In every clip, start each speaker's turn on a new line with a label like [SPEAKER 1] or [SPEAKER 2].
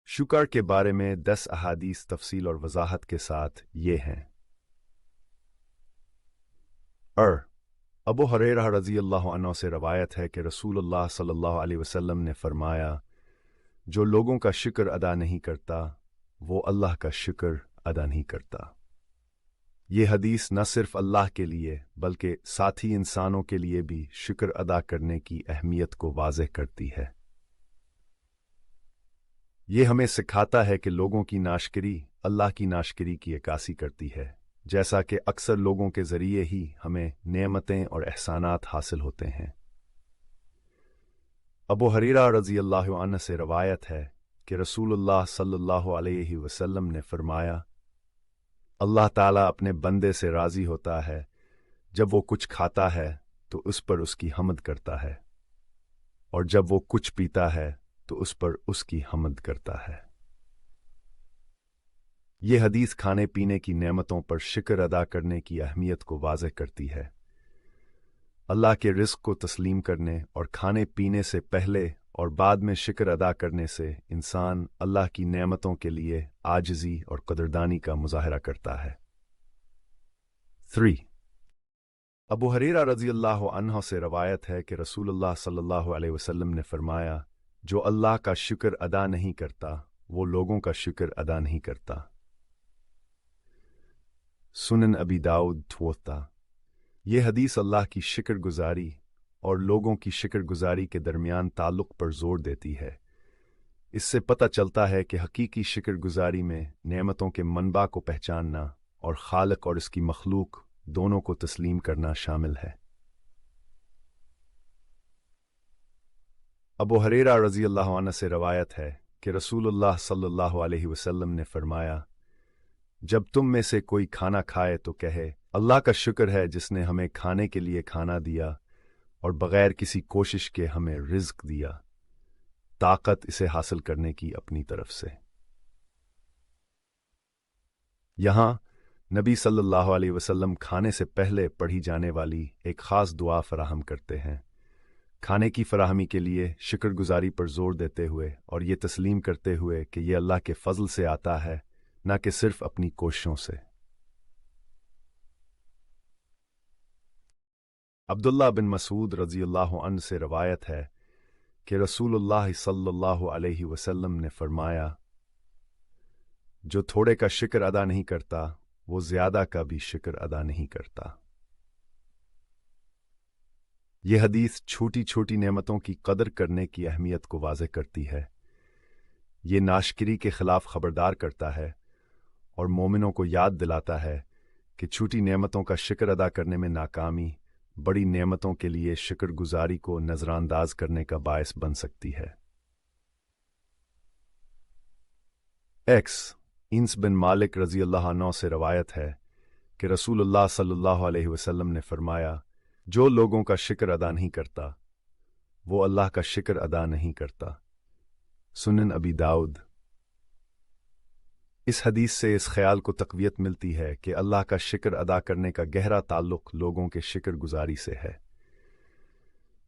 [SPEAKER 1] शुक्र के बारे में 10 अहादीस तफसील और वजाहत के साथ ये हैं। अबू हुरैरा रज़ियल्लाहु अन्हु से रवायत है कि रसूलुल्लाह सल्लल्लाहु अलैहि वसल्लम ने फरमाया, जो लोगों का शुक्र अदा नहीं करता वो अल्लाह का शुक्र अदा नहीं करता। ये हदीस न सिर्फ अल्लाह के लिए बल्कि साथी इंसानों के लिए भी शुक्र अदा करने की अहमियत को वाज़ेह करती है। ये हमें सिखाता है कि लोगों की नाशकरी अल्लाह की नाशकरी की अक्कासी करती है, जैसा कि अक्सर लोगों के ज़रिए ही हमें नेमतें और एहसानात हासिल होते हैं। अबू हुरैरा रज़ियल्लाहु अन्हु से रवायत है कि रसूलुल्लाह सल्लल्लाहु अलैहि वसल्लम ने फरमाया, अल्लाह ताला अपने बंदे से राज़ी होता है जब वो कुछ खाता है तो उस पर उसकी हम्द करता है, और जब वो कुछ पीता है तो उस पर उसकी हम्द करता है। ये हदीस खाने पीने की नेमतों पर शुक्र अदा करने की अहमियत को वाज़ेह करती है। अल्लाह के रिज़्क़ को तस्लीम करने और खाने पीने से पहले और बाद में शुक्र अदा करने से इंसान अल्लाह की नेमतों के लिए आजिज़ी और क़दरदानी का मुज़ाहरा करता है। 3. अबू हुरैरा रज़ियल्लाहु अन्हु से रवायत है कि रसूलुल्लाह सल्लल्लाहु अलैहि वसल्लम ने फरमाया, जो अल्लाह का शुक्र अदा नहीं करता वो लोगों का शुक्र अदा नहीं करता। सुनन अबी दाऊद थोता। ये हदीस अल्लाह की शुक्रगुजारी और लोगों की शुक्रगुजारी के दरमियान ताल्लुक़ पर जोर देती है। इससे पता चलता है कि हकीकी शुक्रगुजारी में नेमतों के मनबा को पहचानना और खालिक और इसकी मखलूक दोनों को तस्लीम करना शामिल है। अबू हुरैरा रज़ियल्लाहु अन्हु से रवायत है कि रसूलुल्लाह सल्लल्लाहु अलैहि वसल्लम ने फरमाया, जब तुम में से कोई खाना खाए तो कहे, अल्लाह का शुक्र है जिसने हमें खाने के लिए खाना दिया और बगैर किसी कोशिश के हमें रिज़्क़ दिया, ताकत इसे हासिल करने की अपनी तरफ से। यहाँ नबी सल्लल्लाहु अलैहि वसल्लम खाने से पहले पढ़ी जाने वाली एक ख़ास दुआ फराहम करते हैं, खाने की फराहमी के लिए शुक्रगुजारी पर जोर देते हुए और ये तस्लीम करते हुए कि यह अल्लाह के फजल से आता है, न कि सिर्फ अपनी कोशिशों से। अब्दुल्लाह बिन मसूद रज़ियल्लाहु अन्हु से रवायत है कि रसूलुल्लाह सल्लल्लाहु अलैहि वसल्लम ने फरमाया, जो थोड़े का शुक्र अदा नहीं करता वो ज़्यादा का भी शुक्र अदा नहीं करता। यह हदीस छोटी छोटी नेमतों की कदर करने की अहमियत को वाज़ेह करती है। ये नाशकरी के खिलाफ खबरदार करता है और मोमिनों को याद दिलाता है कि छोटी नेमतों का शुक्र अदा करने में नाकामी बड़ी नेमतों के लिए शुक्रगुजारी को नजरअंदाज करने का बायस बन सकती है। इन्स बिन मालिक रज़ियल्लाहु अन्हु से रवायत है कि रसूलुल्लाह सल्लल्लाहु अलैहि वसल्लम ने फरमाया, जो लोगों का शुक्र अदा नहीं करता वो अल्लाह का शुक्र अदा नहीं करता। सुनन अबी दाऊद। इस हदीस से इस ख्याल को तक़वियत मिलती है कि अल्लाह का शुक्र अदा करने का गहरा ताल्लुक़ लोगों के शुक्रगुजारी से है।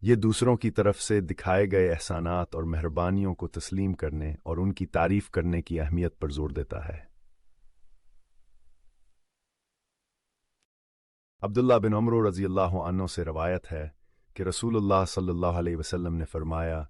[SPEAKER 1] ये दूसरों की तरफ से दिखाए गए एहसानात और मेहरबानियों को तस्लीम करने और उनकी तारीफ़ करने की अहमियत पर जोर देता है। अब्दुल्लाह बिन उमर रज़ियल्लाहु अन्हु से रवायत है कि रसूलुल्लाह सल्लल्लाहु अलैहि वसल्लम ने फरमाया,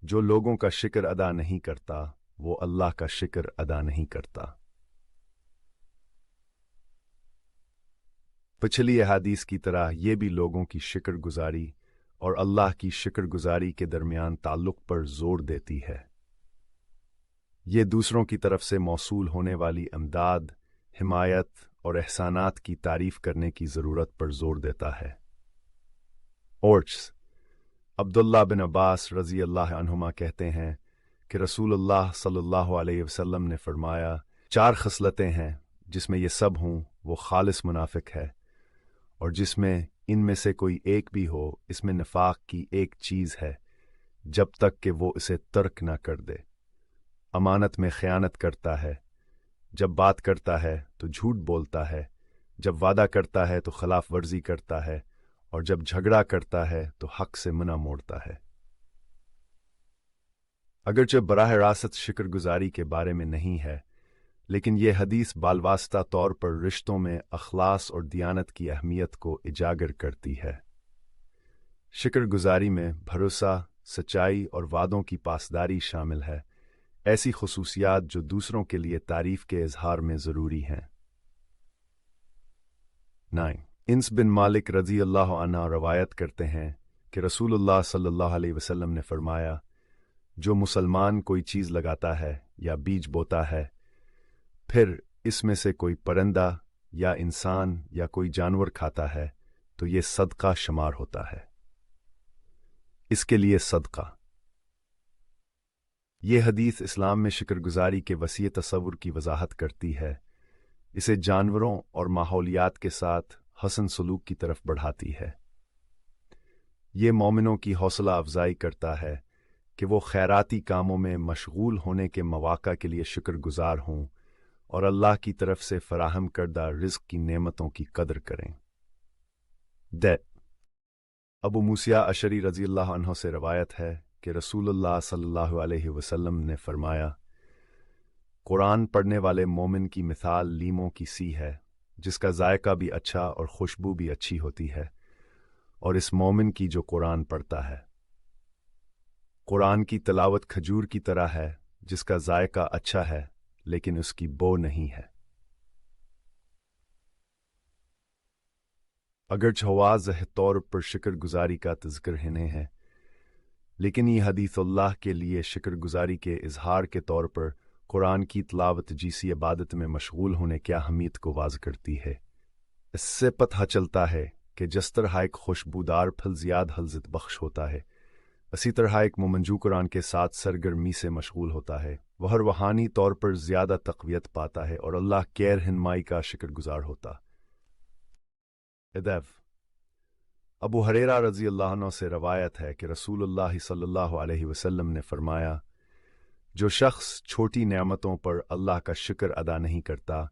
[SPEAKER 1] जो लोगों का शुक्र अदा नहीं करता वो अल्लाह का शुक्र अदा नहीं करता। पिछली अहादीस की तरह ये भी लोगों की शुक्रगुजारी और अल्लाह की शुक्रगुजारी के दरमियान ताल्लुक़ पर जोर देती है। ये दूसरों की तरफ से मौसूल होने वाली इमदाद, हिमायत और एहसानात की तारीफ़ करने की ज़रूरत पर जोर देता है। अब्दुल्लाह बिन अब्बास रज़ियल्लाहु अन्हुमा कहते हैं कि रसूलुल्लाह सल्लल्लाहु अलैहि वसल्लम ने फरमाया, 4 खसलतें हैं जिसमें ये सब हों वो खालिस मुनाफिक है, और जिसमें इनमें से कोई एक भी हो इसमें निफाक की एक चीज़ है जब तक कि वो इसे तर्क न कर दे। अमानत में ख़यानत करता है, जब बात करता है तो झूठ बोलता है, जब वादा करता है तो खिलाफ वर्जी करता है, और जब झगड़ा करता है तो हक से मुना मोड़ता है। अगरचे बराह रास्त शुक्रगुजारी के बारे में नहीं है, लेकिन ये हदीस बालवास्ता तौर पर रिश्तों में अखलास और दियानत की अहमियत को इजागर करती है। शुक्रगुजारी में भरोसा, सच्चाई और वादों की पासदारी शामिल है, ऐसी खसूसियात जो दूसरों के लिए तारीफ के इजहार में ज़रूरी हैं। 9 इन्स बिन मालिक रज़ी अल्लाह अन्हा रवायत करते हैं कि रसूलुल्लाह सल्लल्लाहु अलैहि वसल्लम ने फरमाया, जो मुसलमान कोई चीज़ लगाता है या बीज बोता है, फिर इसमें से कोई परिंदा या इंसान या कोई जानवर खाता है, तो ये सदका शुमार होता है। इसके लिए सदका। ये हदीस इस्लाम में शुक्रगुजारी के वसी तसव्वुर की वजाहत करती है, इसे जानवरों और माहौलियात के साथ हसन सलूक की तरफ बढ़ाती है। ये मोमिनों की हौसला अफजाई करता है कि वो खैराती कामों में मशगूल होने के मौका के लिए शुक्रगुजार हों और अल्लाह की तरफ से फराहम करदा रिज़्क़ की नेमतों की कदर करें। अबू मूसा अशरी रज़ी अल्लाह अन्हु से रवायत है कि रसूलुल्लाह सल्लल्लाहु अलैहि वसल्लम ने फरमाया, कुरान पढ़ने वाले मोमिन की मिसाल लीमों की सी है, जिसका जायका भी अच्छा और खुशबू भी अच्छी होती है, और इस मोमिन की जो कुरान पढ़ता है। कुरान की तिलावत खजूर की तरह है, जिसका जायका अच्छा है लेकिन उसकी बो नहीं है। अगरचे वाज़ेह तौर पर शुक्रगुजारी का तज़किर हिने है, लेकिन ये हदीस अल्लाह के लिए शुक्रगुजारी के इजहार के तौर पर कुरान की तिलावत जैसी इबादत में मशगूल होने की अहमियत को वाज़ करती है। इससे पता चलता है कि जिस तरह एक खुशबूदार फल ज़्यादा हलज़त बख्श होता है, इसी तरह एक मुमंजू कुरान के साथ सरगर्मी से मशगूल होता है, वह रूहानी तौर पर ज़्यादा तक़वियत पाता है और अल्लाह के रहनुमाई का शुक्रगुजार होता। अबू हुरैरा रज़ी अल्लाह अन्हु से रवायत है कि रसूलुल्लाह सल्लल्लाहु अलैहि वसल्लम ने फरमाया, जो शख्स छोटी नेमतों पर अल्लाह का शुक्र अदा नहीं करता,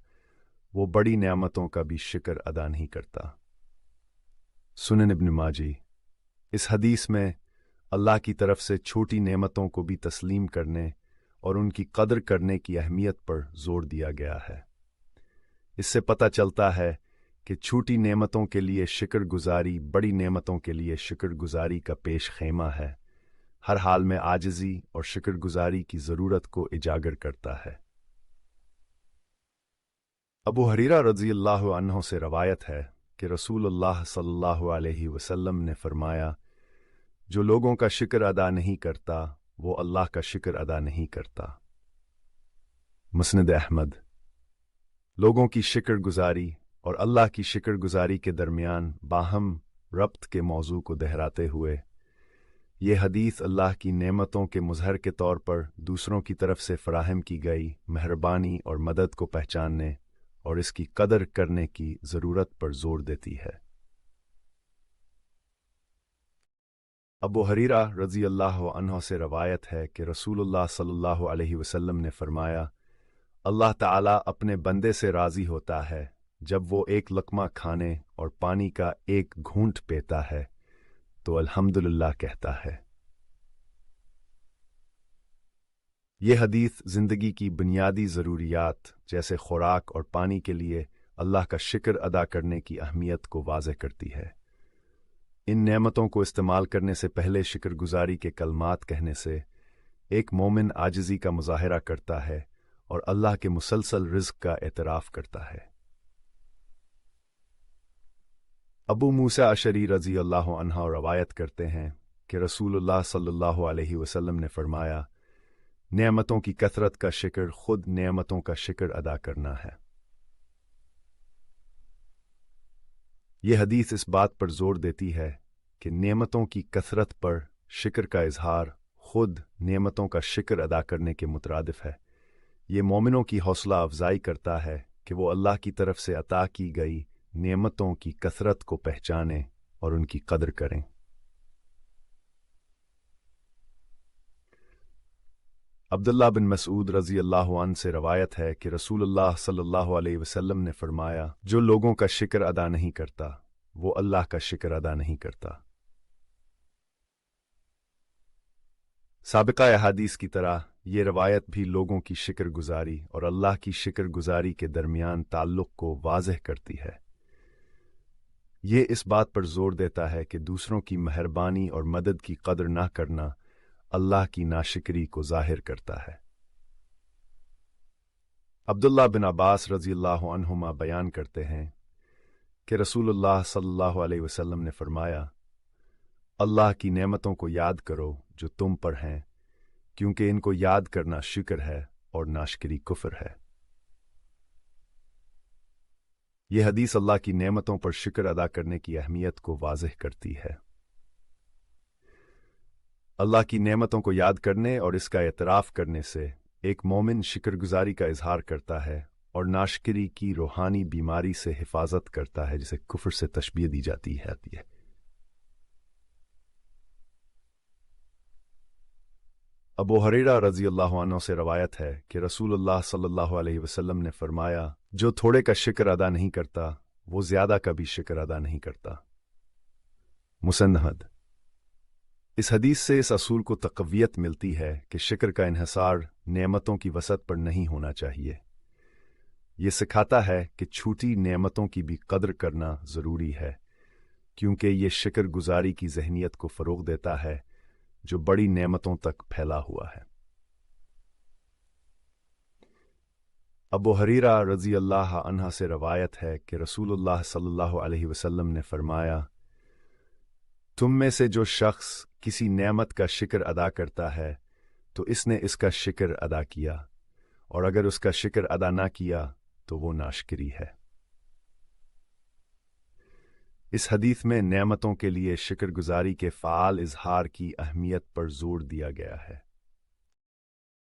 [SPEAKER 1] वो बड़ी नेमतों का भी शुक्र अदा नहीं करता। सुनन इब्न माजी। इस हदीस में अल्लाह की तरफ से छोटी नेमतों को भी तस्लीम करने और उनकी कदर करने की अहमियत पर जोर दिया गया है। इससे पता चलता है कि छोटी नेमतों के लिए शुक्रगुजारी बड़ी नेमतों के लिए शुक्रगुजारी का पेश खेमा है, हर हाल में आजिज़ी और शुक्रगुजारी की ज़रूरत को इजागर करता है। अबू हुरैरा रज़ी अल्लाहु अन्हु से रवायत है कि रसूलुल्लाह सल्लल्लाहु अलैहि वसल्लम ने फरमाया, जो लोगों का शुक्र अदा नहीं करता, वो अल्लाह का शुक्र अदा नहीं करता। मुस्नद अहमद। लोगों की शुक्रगुजारी और अल्लाह की शुक्रगुजारी के दरमियान बाहम रब्त के मौजू को दोहराते हुए ये हदीस अल्लाह की नेमतों के मुजहर के तौर पर दूसरों की तरफ से फराहम की गई मेहरबानी और मदद को पहचानने और इसकी कदर करने की ज़रूरत पर जोर देती है। अबू हुरैरा रज़ी अल्लाह अन्हु से रवायत है कि रसूलुल्लाह सल्लल्लाहु अलैहि वसल्लम ने फरमाया, अल्लाह ताला अपने बंदे से राज़ी होता है जब वो एक लक़मा खाने और पानी का एक घूंट पीता है तो अल्हम्दुलिल्लाह कहता है। ये हदीस ज़िंदगी की बुनियादी ज़रूरियात जैसे खुराक और पानी के लिए अल्लाह का शुक्र अदा करने की अहमियत को वाज़ेह करती है। इन नेमतों को इस्तेमाल करने से पहले शुक्रगुजारी के कलमात कहने से एक मोमिन आजिज़ी का मुज़ाहिरा करता है और अल्लाह के मुसलसल रिज़्क़ का एतराफ़ करता है। अबू मूसा अशरी रज़ी अल्लाह अन्हु रवायत करते हैं कि रसूलुल्लाह सल्लल्लाहु अलैहि वसल्लम ने फरमाया, नेमतों की कसरत का शुक्र खुद नेमतों का शुक्र अदा करना है। यह हदीस इस बात पर जोर देती है कि नेमतों की कसरत पर शुक्र का इजहार खुद नेमतों का शुक्र अदा करने के मुतरादिफ है। ये मोमिनों की हौसला अफजाई करता है कि वो अल्लाह की तरफ से अता की गई नेमतों की कसरत को पहचानें और उनकी कदर करें। अब्दुल्लाह बिन मसूद रज़ी अल्लाह अन्हु से रवायत है कि रसूलुल्लाह सल्लल्लाहु अलैहि वसल्लम ने फरमाया, जो लोगों का शुक्र अदा नहीं करता, वो अल्लाह का शुक्र अदा नहीं करता। साबिका अहादीस की तरह ये रवायत भी लोगों की शुक्रगुजारी और अल्लाह की शुक्रगुजारी के दरमियान ताल्लुक़ को वाज़ेह करती है। ये इस बात पर जोर देता है कि दूसरों की मेहरबानी और मदद की कदर ना करना अल्लाह की नाशिकरी को ज़ाहिर करता है। अब्दुल्लाह बिन अब्बास रज़ियल्लाहु अन्हुमा बयान करते हैं कि रसूलुल्लाह सल्लल्लाहु अलैहि वसल्लम ने फरमाया, अल्लाह की नेमतों को याद करो जो तुम पर हैं, क्योंकि इनको याद करना शुक्र है और नाशकरी कुफ्र है। यह हदीस अल्लाह की नेमतों पर शुक्र अदा करने की अहमियत को वाज़ेह करती है। अल्लाह की नेमतों को याद करने और इसका एतराफ़ करने से एक मोमिन शुक्रगुजारी का इजहार करता है और नाशकरी की रूहानी बीमारी से हिफाजत करता है, जिसे कुफ्र से तशबीह दी जाती है। अबू हुरैरा रज़ियल्लाहु अन्हु से रवायत है कि रसूलुल्लाह सल्लल्लाहु अलैहि वसल्लम ने फरमाया, जो थोड़े का शुक्र अदा नहीं करता वो ज्यादा का भी शुक्र अदा नहीं करता। मुसन्नद। इस हदीस से इस असूल को तक़वियत मिलती है कि शुक्र का इन्हिसार नेमतों की वसअत पर नहीं होना चाहिए। ये सिखाता है कि छूटी नेमतों की भी कद्र करना ज़रूरी है, क्योंकि ये शुक्र गुजारी की जहनीत को फ़रोग़ देता है जो बड़ी नेमतों तक फैला हुआ है। अबू हुरैरा रज़ियल्लाहु अन्हु से रवायत है कि रसूलुल्लाह सल्लल्लाहु अलैहि वसल्लम ने फरमाया, तुम में से जो शख्स किसी नेमत का शुक्र अदा करता है तो इसने इसका शुक्र अदा किया, और अगर उसका शुक्र अदा ना किया तो वो नाशकरी है। इस हदीस में नेमतों के लिए शुक्रगुजारी के फ़ाल इजहार की अहमियत पर जोर दिया गया है।